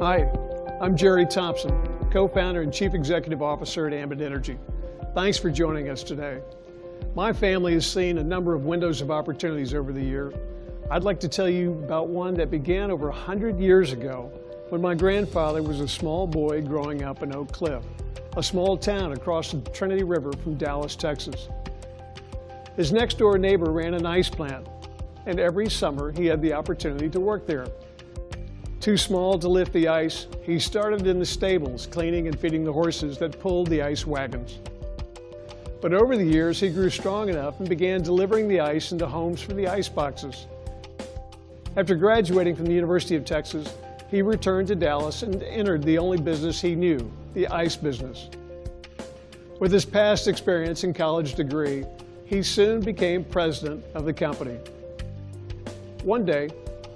Hi, I'm Jerry Thompson, co-founder and chief executive officer at Ambit Energy. Thanks for joining us today. My family has seen a number of windows of opportunities over the year. I'd like to tell you about one that began over 100 years ago when my grandfather was a small boy growing up in Oak Cliff, a small town across the Trinity River from Dallas, Texas. His next-door neighbor ran an ice plant, and every summer he had the opportunity to work there. Too small to lift the ice, he started in the stables, cleaning and feeding the horses that pulled the ice wagons. But over the years, he grew strong enough and began delivering the ice into homes for the ice boxes. After graduating from the University of Texas, he returned to Dallas and entered the only business he knew, the ice business. With his past experience and college degree, he soon became president of the company. One day,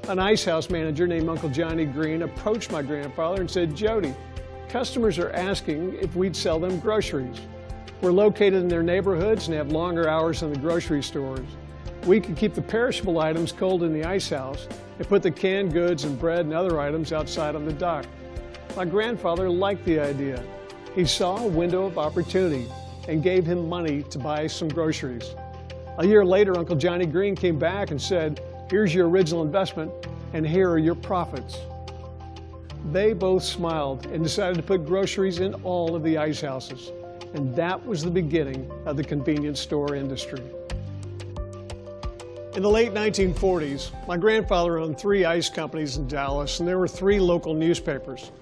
an ice house manager named Uncle Johnny Green approached my grandfather and said, "Jody, customers are asking if we'd sell them groceries. We're located in their neighborhoods and have longer hours than the grocery stores. We could keep the perishable items cold in the ice house and put the canned goods and bread and other items outside on the dock." My grandfather liked the idea. He saw a window of opportunity and gave him money to buy some groceries. A year later, Uncle Johnny Green came back and said, "Here's your original investment, and here are your profits." They both smiled and decided to put groceries in all of the ice houses. And that was the beginning of the convenience store industry. In the late 1940s, my grandfather owned 3 ice companies in Dallas, and there were 3 local newspapers.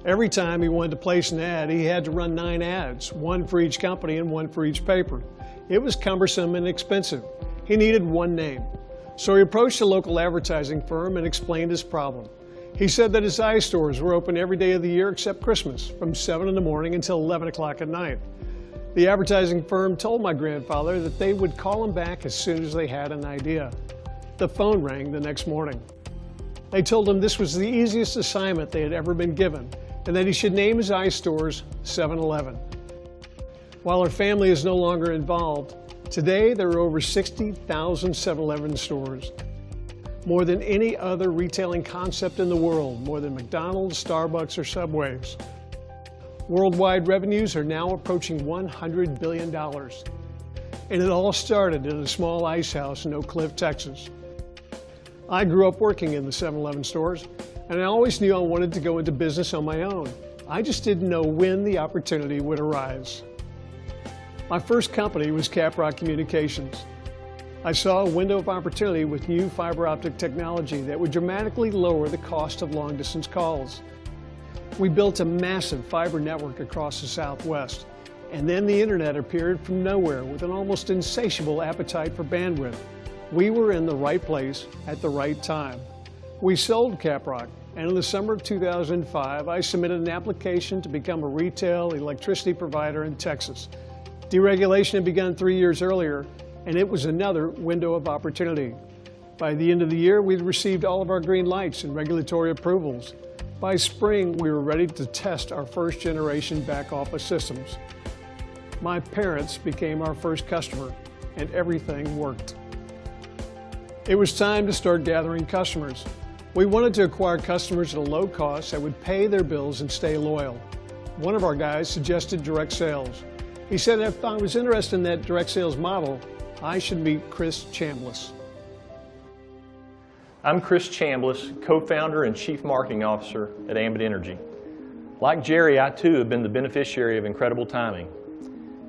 Every time he wanted to place an ad, he had to run 9 ads, 1 for each company and 1 for each paper. It was cumbersome and expensive. He needed one name. So he approached a local advertising firm and explained his problem. He said that his ice stores were open every day of the year except Christmas, from 7 in the morning until 11 o'clock at night. The advertising firm told my grandfather that they would call him back as soon as they had an idea. The phone rang the next morning. They told him this was the easiest assignment they had ever been given, and that he should name his ice stores 7-Eleven. While our family is no longer involved, today there are over 60,000 7-Eleven stores. More than any other retailing concept in the world, more than McDonald's, Starbucks, or Subways. Worldwide revenues are now approaching $100 billion. And it all started in a small ice house in Oak Cliff, Texas. I grew up working in the 7-Eleven stores, and I always knew I wanted to go into business on my own. I just didn't know when the opportunity would arise. My first company was Caprock Communications. I saw a window of opportunity with new fiber optic technology that would dramatically lower the cost of long-distance calls. We built a massive fiber network across the Southwest, and then the internet appeared from nowhere with an almost insatiable appetite for bandwidth. We were in the right place at the right time. We sold Caprock, and in the summer of 2005, I submitted an application to become a retail electricity provider in Texas. Deregulation had begun 3 years earlier, and it was another window of opportunity. By the end of the year, we'd received all of our green lights and regulatory approvals. By spring, we were ready to test our first generation back office systems. My parents became our first customer, and everything worked. It was time to start gathering customers. We wanted to acquire customers at a low cost that would pay their bills and stay loyal. One of our guys suggested direct sales. He said if I was interested in that direct sales model, I should meet Chris Chambliss. I'm Chris Chambliss, co-founder and chief marketing officer at Ambit Energy. Like Jerry, I too have been the beneficiary of incredible timing.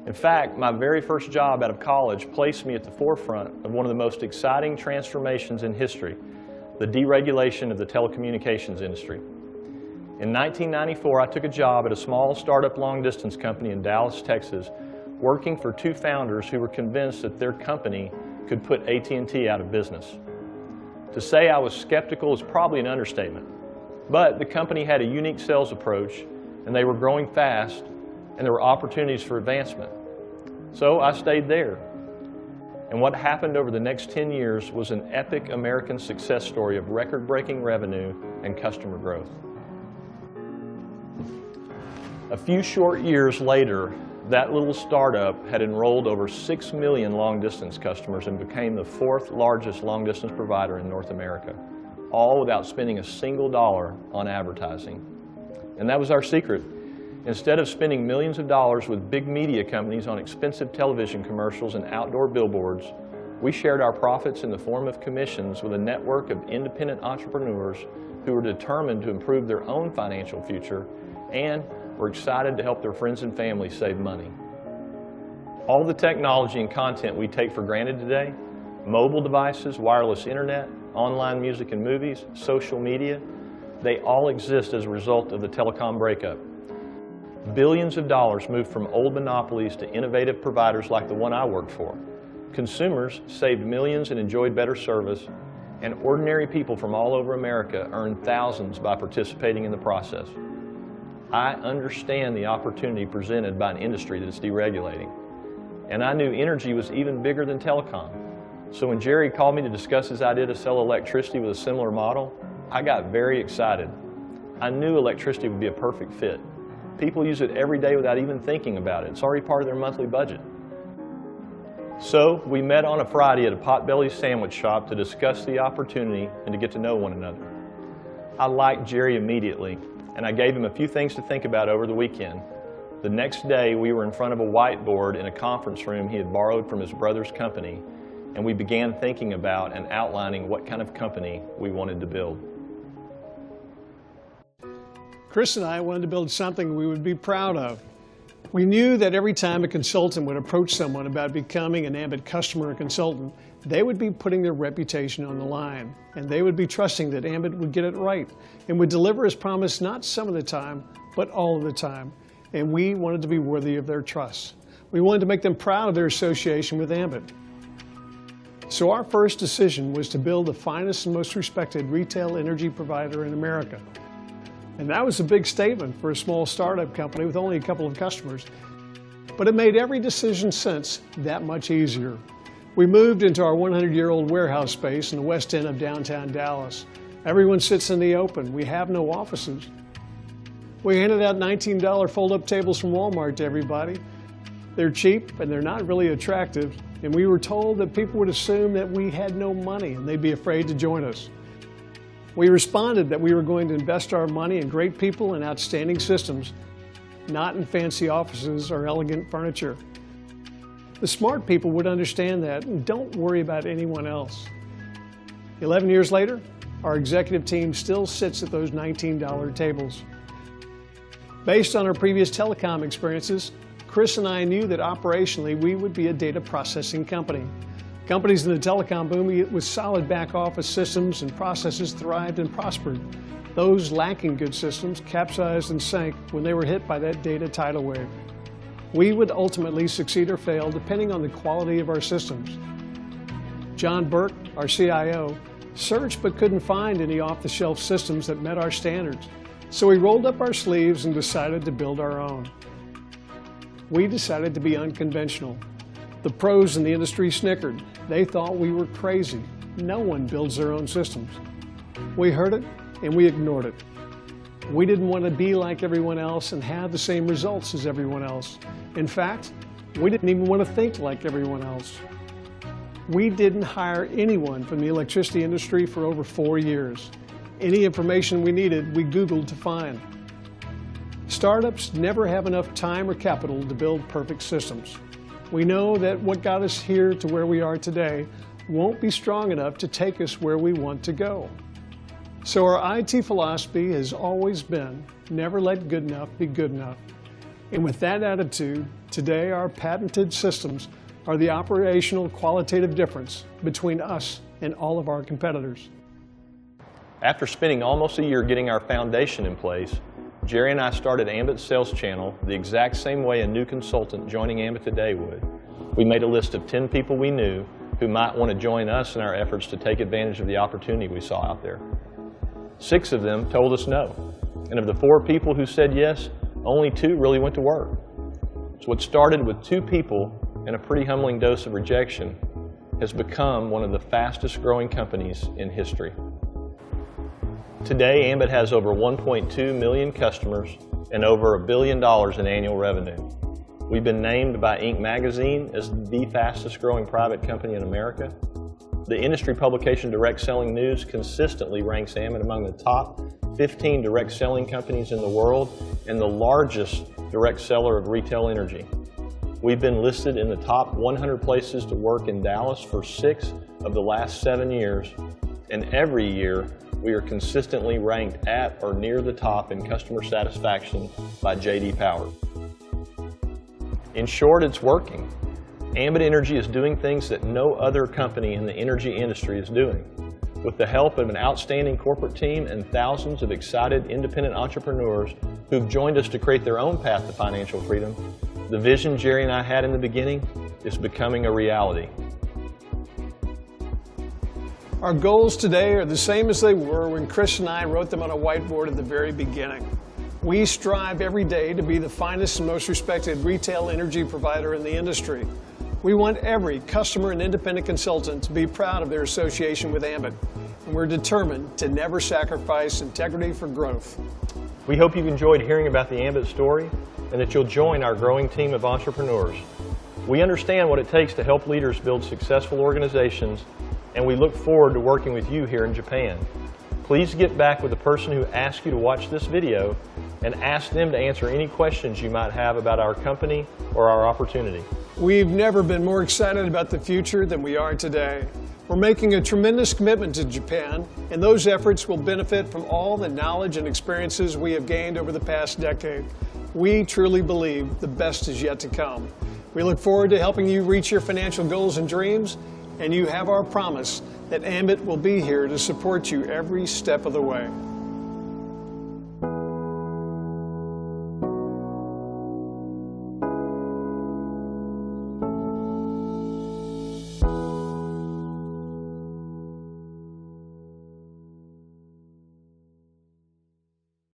In fact, my very first job out of college placed me at the forefront of one of the most exciting transformations in history, the deregulation of the telecommunications industry. In 1994, I took a job at a small startup long-distance company in Dallas, Texas, working for 2 founders who were convinced that their company could put AT&T out of business. To say I was skeptical is probably an understatement, but the company had a unique sales approach, and they were growing fast, and there were opportunities for advancement. So I stayed there. And what happened over the next 10 years was an epic American success story of record-breaking revenue and customer growth. A few short years later, that little startup had enrolled over 6 million long-distance customers and became the 4th largest long-distance provider in North America. all without spending a single dollar on advertising. And that was our secret. Instead of spending millions of dollars with big media companies on expensive television commercials and outdoor billboards, we shared our profits in the form of commissions with a network of independent entrepreneurs who were determined to improve their own financial future and were excited to help their friends and family save money. All the technology and content we take for granted today, mobile devices, wireless internet, online music and movies, social media, they all exist as a result of the telecom breakup. Billions of dollars moved from old monopolies to innovative providers like the one I worked for. Consumers saved millions and enjoyed better service, and ordinary people from all over America earned thousands by participating in the process. I understand the opportunity presented by an industry that's deregulating. And I knew energy was even bigger than telecom. So when Jerry called me to discuss his idea to sell electricity with a similar model, I got very excited. I knew electricity would be a perfect fit. People use it every day without even thinking about it. It's already part of their monthly budget. So we met on a Friday at a Potbelly's sandwich shop to discuss the opportunity and to get to know one another. I liked Jerry immediately, and I gave him a few things to think about over the weekend. The next day, we were in front of a whiteboard in a conference room he had borrowed from his brother's company, and we began thinking about and outlining what kind of company we wanted to build. Chris and I wanted to build something we would be proud of. We knew that every time a consultant would approach someone about becoming an Ambit customer or consultant, they would be putting their reputation on the line, and they would be trusting that Ambit would get it right and would deliver as promised not some of the time, but all of the time. And we wanted to be worthy of their trust. We wanted to make them proud of their association with Ambit. So our first decision was to build the finest and most respected retail energy provider in America. And that was a big statement for a small startup company with only a couple of customers. But it made every decision since that much easier. We moved into our 100-year-old warehouse space in the west end of downtown Dallas. Everyone sits in the open. We have no offices. We handed out $19 fold-up tables from Walmart to everybody. They're cheap and they're not really attractive, and we were told that people would assume that we had no money and they'd be afraid to join us. We responded that we were going to invest our money in great people and outstanding systems, not in fancy offices or elegant furniture. The smart people would understand that and don't worry about anyone else. 11 years later, our executive team still sits at those $19 tables. Based on our previous telecom experiences, Chris and I knew that operationally we would be a data processing company. Companies in the telecom boom with solid back office systems and processes thrived and prospered. Those lacking good systems capsized and sank when they were hit by that data tidal wave. We would ultimately succeed or fail depending on the quality of our systems. John Burke, our CIO, searched but couldn't find any off-the-shelf systems that met our standards. So we rolled up our sleeves and decided to build our own. We decided to be unconventional. The pros in the industry snickered. They thought we were crazy. No one builds their own systems. We heard it and we ignored it. We didn't want to be like everyone else and have the same results as everyone else. In fact, we didn't even want to think like everyone else. We didn't hire anyone from the electricity industry for over 4 years. Any information we needed, we Googled to find. Startups never have enough time or capital to build perfect systems. We know that what got us here to where we are today won't be strong enough to take us where we want to go. So our IT philosophy has always been, never let good enough be good enough. And with that attitude, today our patented systems are the operational qualitative difference between us and all of our competitors. After spending almost a year getting our foundation in place, Jerry and I started Ambit's sales channel the exact same way a new consultant joining Ambit today would. We made a list of 10 people we knew who might want to join us in our efforts to take advantage of the opportunity we saw out there. 6 of them told us no, and of the 4 people who said yes, only 2 really went to work. So what started with 2 people and a pretty humbling dose of rejection has become one of the fastest growing companies in history. Today, Ambit has over 1.2 million customers and over $1 billion in annual revenue. We've been named by Inc. magazine as the fastest growing private company in America. The industry publication Direct Selling News consistently ranks Ambit among the top 15 direct selling companies in the world and the largest direct seller of retail energy. We've been listed in the top 100 places to work in Dallas for 6 of the last 7 years, and every year we are consistently ranked at or near the top in customer satisfaction by J.D. Power. In short, it's working. Ambit Energy is doing things that no other company in the energy industry is doing. With the help of an outstanding corporate team and thousands of excited independent entrepreneurs who've joined us to create their own path to financial freedom, the vision Jerry and I had in the beginning is becoming a reality. Our goals today are the same as they were when Chris and I wrote them on a whiteboard at the very beginning. We strive every day to be the finest and most respected retail energy provider in the industry. We want every customer and independent consultant to be proud of their association with Ambit, and we're determined to never sacrifice integrity for growth. We hope you've enjoyed hearing about the Ambit story and that you'll join our growing team of entrepreneurs. We understand what it takes to help leaders build successful organizations, and we look forward to working with you here in Japan. Please get back with the person who asked you to watch this video and ask them to answer any questions you might have about our company or our opportunity. We've never been more excited about the future than we are today. We're making a tremendous commitment to Japan, and those efforts will benefit from all the knowledge and experiences we have gained over the past decade. We truly believe the best is yet to come. We look forward to helping you reach your financial goals and dreams, and you have our promise that Ambit will be here to support you every step of the way.